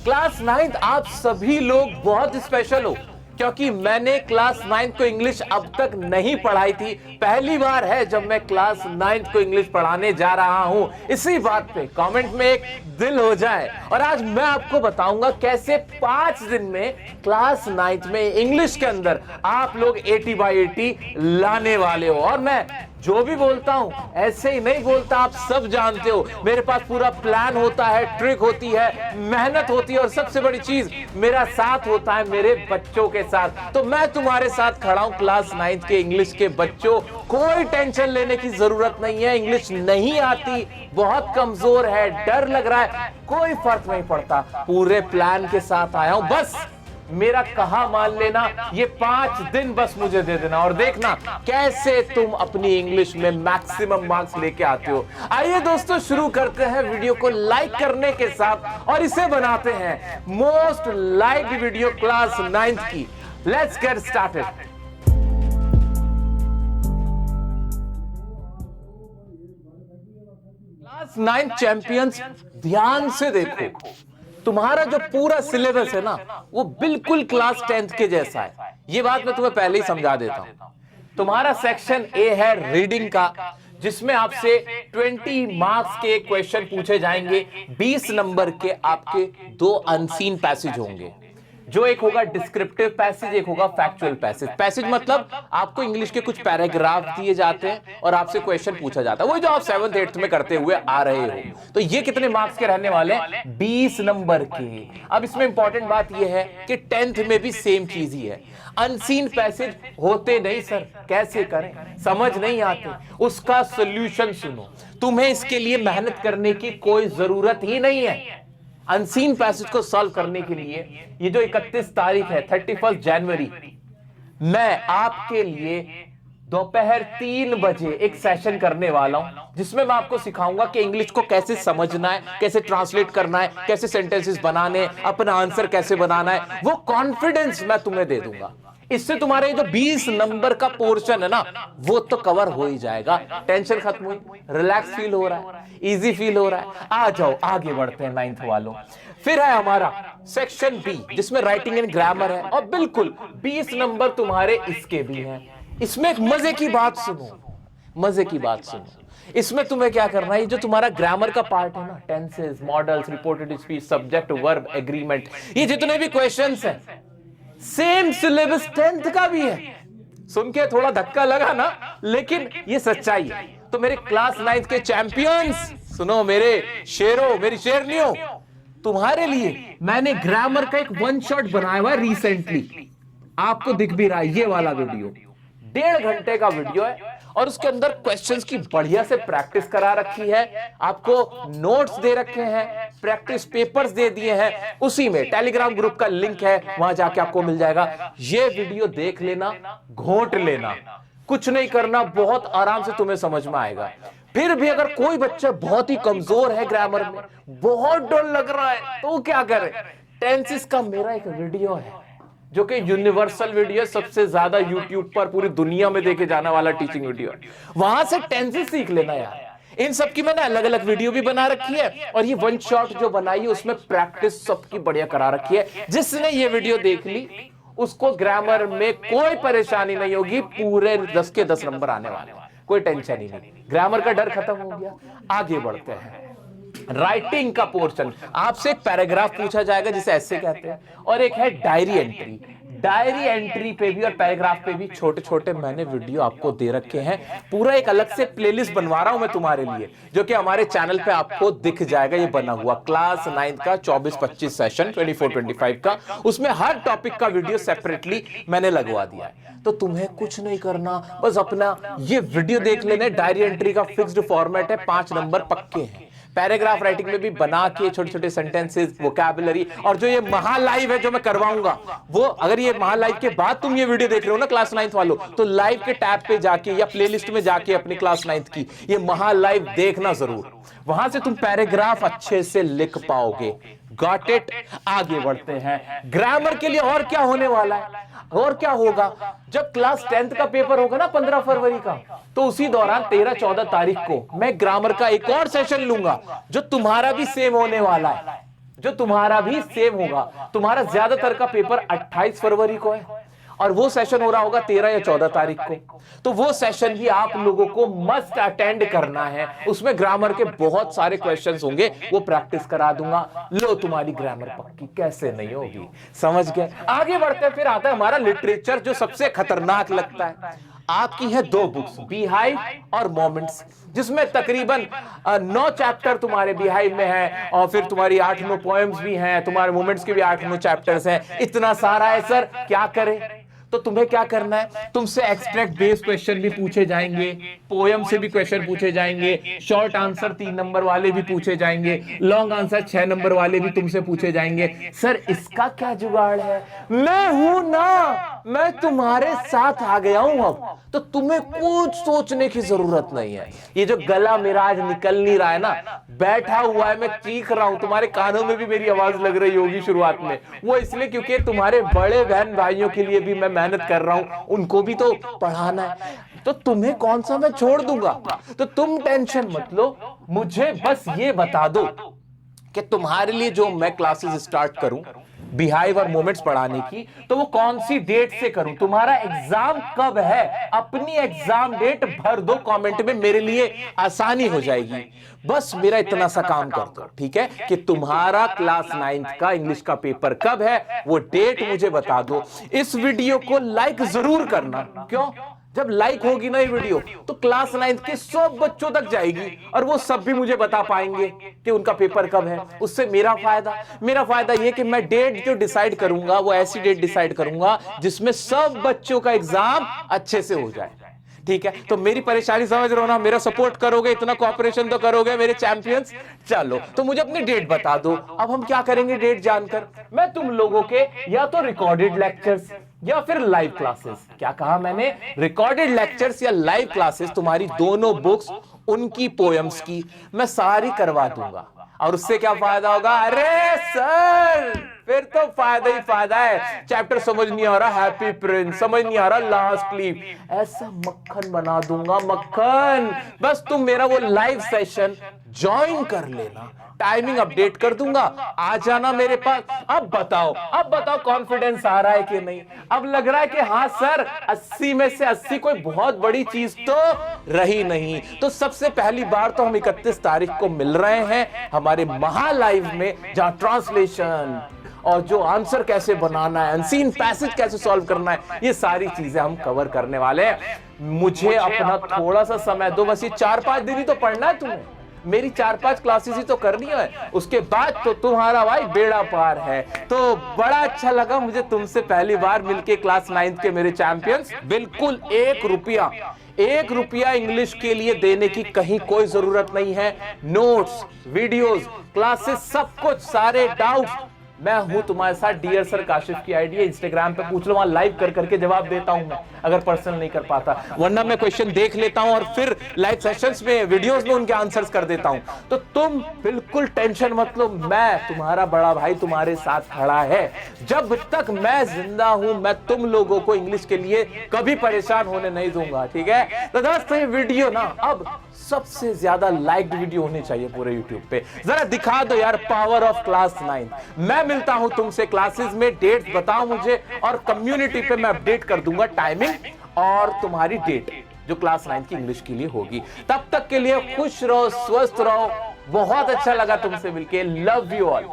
Class 9th आप सभी लोग बहुत स्पेशल हो, क्योंकि मैंने क्लास 9th को इंग्लिश अब तक नहीं पढ़ाई थी। पहली बार है जब मैं क्लास 9th को इंग्लिश पढ़ाने जा रहा हूं। इसी बात पे कमेंट में एक दिल हो जाए। और आज मैं आपको बताऊंगा कैसे 5 दिन में क्लास 9th में इंग्लिश के अंदर आप लोग 80/80 लाने वाले हो। और मैं जो भी बोलता हूं ऐसे ही नहीं बोलता, आप सब जानते हो मेरे पास पूरा प्लान होता है, ट्रिक होती है, मेहनत होती है, और सबसे बड़ी चीज मेरा साथ होता है मेरे बच्चों के साथ। तो मैं तुम्हारे साथ खड़ा हूं क्लास 9th के इंग्लिश के बच्चों। कोई टेंशन लेने की जरूरत नहीं है। इंग्लिश नहीं आती, बहुत कमजोर है, डर लग रहा है, कोई फर्क नहीं पड़ता। पूरे प्लान के साथ आया हूं, बस मेरा कहा मान लेना। ये 5 दिन बस मुझे दे देना और देखना कैसे तुम अपनी इंग्लिश में मैक्सिमम मार्क्स लेके आते हो। आइए दोस्तों शुरू करते हैं वीडियो को लाइक करने के साथ, और इसे बनाते हैं most liked video class 9th की। Let's get started. Class 9th champions, ध्यान से देखो, तुम्हारा जो पूरा सिलेबस है ना वो बिल्कुल क्लास 10th के जैसा है। ये बात मैं तुम्हें पहले ही समझा देता हूं। तुम्हारा सेक्शन ए है रीडिंग का, जिसमें आपसे 20 मार्क्स के क्वेश्चन पूछे जाएंगे। 20 नंबर के आपके 2 अनसीन पैसेज होंगे, जो एक होगा डिस्क्रिप्टिव पैसेज, एक होगा फैक्चुअल पैसेज। पैसेज मतलब आपको इंग्लिश के कुछ पैराग्राफ दिए जाते हैं और आपसे क्वेश्चन पूछा जाता है, वही जो आप 7th 8th में करते हुए आ रहे हो। तो ये कितने मार्क्स के रहने वाले हैं? 20 नंबर के। अब इसमें इंपॉर्टेंट बात यह है कि 10th में भी सेम चीज ही है। अनसीन पैसेज होते नहीं सर, कैसे करें, समझ नहीं आते, उसका सोल्यूशन सुनो। तुम्हें इसके लिए मेहनत करने की कोई जरूरत ही नहीं है। अनसीन पैसेज को सॉल्व करने के लिए ये जो 31 तारीख है, 31 जनवरी, मैं आपके लिए दोपहर 3 बजे एक सेशन करने वाला हूं, जिसमें मैं आपको सिखाऊंगा कि इंग्लिश को कैसे समझना है, कैसे ट्रांसलेट करना है, कैसे सेंटेंसेस बनाने, अपना आंसर कैसे बनाना है। वो कॉन्फिडेंस मैं तुम्हें दे दूंगा। इससे तुम्हारे जो 20 नंबर का पोर्शन है ना वो तो कवर हो ही जाएगा। टेंशन खत्म हुई, रिलैक्स फील हो रहा है, इजी फील हो रहा है। आ जाओ आगे बढ़ते हैं 9th वालों। फिर है हमारा सेक्शन बी, जिसमें राइटिंग एंड ग्रामर है, और बिल्कुल 20 नंबर तुम्हारे इसके भी हैं। इसमें एक मजे की बात सुनो, मजे की बात सुनो। इसमें तुम्हें क्या करना है, ये जो तुम्हारा ग्रामर का पार्ट है ना, tenses, models, reported speech, subject, verb, agreement, ये जितने भी क्वेश्चंस हैं सेम सिलेबस 10th का भी है। सुन के थोड़ा धक्का लगा ना, लेकिन ये सच्चाई है। तो मेरे क्लास 9th के चैंपियंस सुनो, मेरे शेरों, मेरी शेरनियों, तुम्हारे लिए मैंने ग्रामर का एक 1 शॉट बनाया हुआ है रिसेंटली। आपको दिख भी रहा है ये वाला वीडियो, 1.5 घंटे का वीडियो है, और उसके अंदर क्वेश्चंस की बढ़िया से प्रैक्टिस करा रखी है। आपको नोट्स दे रखे हैं, प्रैक्टिस पेपर्स दे दिए हैं। उसी में टेलीग्राम ग्रुप का लिंक है, वहां जाके आपको मिल जाएगा। ये वीडियो देख लेना, घोंट लेना, कुछ नहीं करना, बहुत आराम से तुम्हें समझ में आएगा। फिर भी अगर कोई बच्चा बहुत ही कमजोर है ग्रामर में, बहुत डर लग रहा है, तो क्या करे? टेंसेस का मेरा एक वीडियो है जो कि यूनिवर्सल वीडियो है, सबसे ज्यादा यूट्यूब पर पूरी दुनिया में देखे जाने वाला टीचिंग वीडियो है। वहां से टेंसेस सीख लेना यार। इन सब की मैंने अलग अलग वीडियो भी बना रखी है, और ये 1 शॉट जो बनाई है उसमें प्रैक्टिस सबकी बढ़िया करा रखी है। जिसने ये वीडियो देख ली उसको ग्रामर में कोई परेशानी नहीं होगी, पूरे 10 के 10 नंबर आने वाले, कोई टेंशन ही नहीं। ग्रामर का डर खत्म हो गया। आगे बढ़ते हैं, राइटिंग का पोर्शन। आपसे एक पैराग्राफ पूछा जाएगा जिसे ऐसे कहते हैं, और एक है डायरी एंट्री। डायरी एंट्री पे भी और पैराग्राफ पे भी छोटे छोटे मैंने वीडियो आपको दे रखे हैं। पूरा एक अलग से प्लेलिस्ट बनवा रहा हूं मैं तुम्हारे लिए, जो कि हमारे चैनल पे आपको दिख जाएगा। ये बना हुआ क्लास 9th का 24-25 सेशन 24-25 का, उसमें हर टॉपिक का वीडियो सेपरेटली मैंने लगवा दिया है। तो तुम्हें कुछ नहीं करना, बस अपना ये वीडियो देख लेना। डायरी एंट्री का फिक्स्ड फॉर्मेट है, 5 नंबर पक्के हैं। पैराग्राफ राइटिंग में भी बना के छोटे छोटे सेंटेंसेस, वोकैबुलरी, और जो ये महा लाइव है जो मैं करवाऊंगा, वो अगर ये महा लाइव के बाद तुम ये वीडियो देख रहे हो ना क्लास 9th वालों, तो लाइव के टैब पे जाके या प्लेलिस्ट में जाके अपनी क्लास 9th की ये महा लाइव देखना जरूर। वहां से तुम पैराग्राफ अच्छे से लिख पाओगे। Got it? आगे बढ़ते हैं। ग्रामर के लिए और क्या होने वाला है, और क्या होगा जब क्लास 10th का पेपर होगा ना 15 फरवरी का, तो उसी दौरान 13-14 तारीख को मैं ग्रामर का एक और सेशन लूंगा जो तुम्हारा भी सेम होने वाला है। जो तुम्हारा भी सेम होगा। तुम्हारा ज्यादातर का पेपर 28 फरवरी को है और वो सेशन हो रहा होगा 13 या 14 तारीख को। तो वो सेशन भी आप लोगों को मस्ट अटेंड करना है। उसमें ग्रामर के बहुत सारे क्वेश्चंस होंगे, वो प्रैक्टिस करा दूंगा। लो तुम्हारी ग्रामर पक्की कैसे नहीं होगी, समझ गए। आगे बढ़ते फिर आता है हमारा लिटरेचर, जो सबसे खतरनाक लगता है। आपकी है 2 बुक्स, बीहाइव और मोमेंट्स, जिसमें तकरीबन 9 चैप्टर तुम्हारे बीहाइव में है और फिर तुम्हारी 8-9 पोएम्स भी हैं, तुम्हारे मोमेंट्स के भी 8-9 चैप्टर्स हैं। इतना सारा है सर, क्या करें? तो तुम्हें क्या करना है, तुमसे एक्सट्रैक्ट बेस्ड क्वेश्चन भी पूछे जाएंगे, पोएम से भी क्वेश्चन पूछे जाएंगे, शॉर्ट आंसर 3 नंबर वाले भी पूछे जाएंगे, लॉन्ग आंसर 6 नंबर वाले भी तुमसे पूछे जाएंगे। सर इसका क्या जुगाड़ है? मैं हूं ना, मैं तुम्हारे साथ आ गया हूं अब, तो तुम्हें कुछ सोचने की जरूरत नहीं है। ये जो गला मेरा आज निकल नहीं रहा है ना, बैठा हुआ है, मैं चीख रहा हूं, तुम्हारे कानों में भी मेरी आवाज लग रही होगी शुरुआत में, वो इसलिए क्योंकि तुम्हारे बड़े बहन भाइयों के लिए भी मैं मेहनत कर रहा हूं, उनको भी तो पढ़ाना है। तो तुम्हें कौन सा मैं छोड़ दूंगा, तो तुम टेंशन मत लो, मुझे बस ये बता दो कि तुम्हारे लिए जो मैं क्लासेस स्टार्ट करूं बिहाइव और मोमेंट्स पढ़ाने की, तो वो कौन सी डेट से करूं, तुम्हारा एग्जाम कब है, अपनी एग्जाम डेट भर दो कमेंट में, मेरे लिए आसानी हो जाएगी। बस मेरा इतना सा काम कर दो, ठीक है, कि तुम्हारा क्लास 9th का इंग्लिश का पेपर कब है, वो डेट मुझे बता दो। इस वीडियो को लाइक जरूर करना। क्यों? जब लाइक होगी ना ये वीडियो, तो क्लास 9th के सब बच्चों तक जाएगी और वो सब भी मुझे बता पाएंगे कि उनका पेपर कब है। उससे मेरा फायदा ये कि मैं डेट जो डिसाइड करूंगा, वो ऐसी डेट डिसाइड करूंगा जिसमें सब बच्चों का एग्जाम अच्छे से हो जाए। ठीक है, तो मेरी परेशानी समझ रहे हो ना, मेरा सपोर्ट करोगे, इतना कोऑपरेशन तो करोगे मेरे चैंपियंस। चलो तो मुझे अपनी डेट बता दो। अब हम क्या करेंगे डेट जानकर, मैं तुम लोगों के या तो रिकॉर्डेड लेक्चर्स या फिर लाइव क्लासेस, क्या कहा मैंने, रिकॉर्डेड लेक्चर्स या लाइव क्लासेस, तुम्हारी दोनों बुक्स, उनकी पोएम्स की मैं सारी करवा दूंगा। और उससे क्या फायदा होगा? अरे सर फिर तो फायदा ही फायदा है। चैप्टर समझ नहीं आ रहा, हैप्पी प्रिंस समझ नहीं आ रहा, लास्ट लीव, ऐसा मक्खन बना दूंगा, मक्खन। बस तुम मेरा वो लाइव सेशन ज्वाइन कर लेना, टाइमिंग अपडेट कर दूंगा, आ जाना मेरे पास। अब बताओ कॉन्फिडेंस आ रहा है कि नहीं? अब लग रहा है कि हाँ सर 80 में से 80 कोई बहुत बड़ी चीज तो रही नहीं। तो सबसे पहली बार तो हम 31 तारीख को मिल रहे हैं हमारे महा लाइव में, जहां ट्रांसलेशन और जो आंसर कैसे बनाना है, अनसीन पैसेज कैसे सॉल्व करना है, ये सारी चीजें हम कवर करने वाले हैं। मुझे अपना थोड़ा सा समय दो, बस ये 4-5 दिन ही तो पढ़ना है तुम्हें, मेरी 4-5 क्लासेस ही तो करनी है, उसके बाद तो तुम्हारा भाई बेड़ा पार है। तो बड़ा अच्छा लगा मुझे तुमसे पहली बार मिलके क्लास 9th के मेरे चैंपियंस। बिल्कुल 1 रुपया इंग्लिश के लिए देने की कहीं कोई जरूरत नहीं है। नोट्स, वीडियोस, क्लासेस, सब कुछ, सारे डाउट्स मैं हूं तुम्हारे साथ। डियर सर काशिफ की आईडी है, इंस्टाग्राम पे पूछ लो, वहां लाइव कर करके जवाब देता हूं मैं, अगर पर्सनल नहीं कर पाता, वरना मैं क्वेश्चन देख लेता हूं और फिर लाइव सेशंस में, वीडियोस में उनके आंसर्स कर देता हूं। तो तुम बिल्कुल टेंशन मत लो, मैं तुम्हारा बड़ा भाई तुम्हारे साथ खड़ा है। जब तक मैं जिंदा हूं, मैं तुम लोगों को इंग्लिश के लिए कभी परेशान होने नहीं दूंगा, ठीक है। तो दोस्तों ये वीडियो ना अब सबसे ज्यादा लाइक्ड वीडियो होनी चाहिए पूरे यूट्यूब पे। जरा दिखा दो यार पावर ऑफ क्लास 9। मैं मिलता हूं तुमसे क्लासेस में, डेट्स बताओ मुझे और कम्युनिटी पे मैं अपडेट कर दूंगा टाइमिंग और तुम्हारी डेट जो क्लास 9 की इंग्लिश के लिए होगी। तब तक के लिए खुश रहो, स्वस्थ रहो। बहुत अच्छा लगा तुमसे मिलके। Love you all.